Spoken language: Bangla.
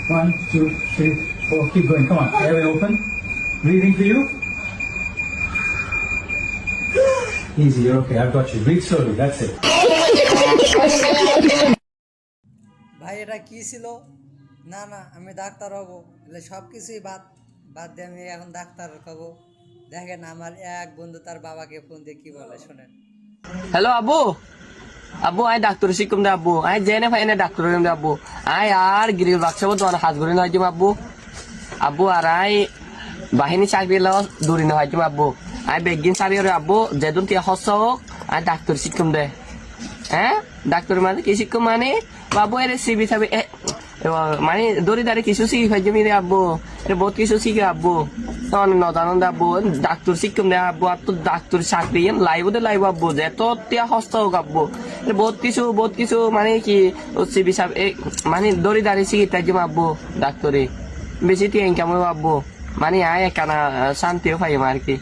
One, two, three, four. Keep going. Come on. Airway open. Breathing for you. Easy. You're okay. I've got you. Breathe slowly. That's it. ভাই এটা কি ছিল? না না আমি ডাক্তার হব, এলে সব কিছুই বাদ বাদ দিয়ে আমি এখন ডাক্তার হব। দেখেন আমার এক বন্ধু তার বাবাকে ফোন দিয়ে কি বলে শোনেন। হ্যালো আব্বু, আব্বু আই ডাক্তার শিখুম দে আব্বু, আই জেনে ফাইনে ডাক্তার হইম দে আব্বু, আই আর গিরিল বাক্সাবো তো হাজ গরি না হইম আব্বু, আব্বু আর আই বাহিনী চাকরি লাও দূরি না হইম আব্বু, আই বেগিন সারি রে আব্বু যেদুন তিয়া হস হোক আই ডাক্তার শিখুম দে। হ্যাঁ ডাক্তার মানে কি শিখুম মানে বাবু এর সিবি সাবি মানে দড়ি দাঁড়ি কিছু শিখি ফাইজমি রে আব্বু, এর বহুত কিছু শিখে আব্বু, তখন নদানন্দ আব্বু ডাক্তার শিখুম দে আব্বু, আর তো ডাক্তার চাকরি লাইব দে লাইব আব্বু, যে তো তিয়া হস্ত হোক আব্বু, বহুত কিছু মানে কি সিবি সাব মানে দড়ি দাঁড়ি শিখি তাইজম আব্বু ডাক্তারে বেশি তিয়া ইনকাম হইব আব্বু, মানে আয় একানা শান্তিও পাইম আর কি।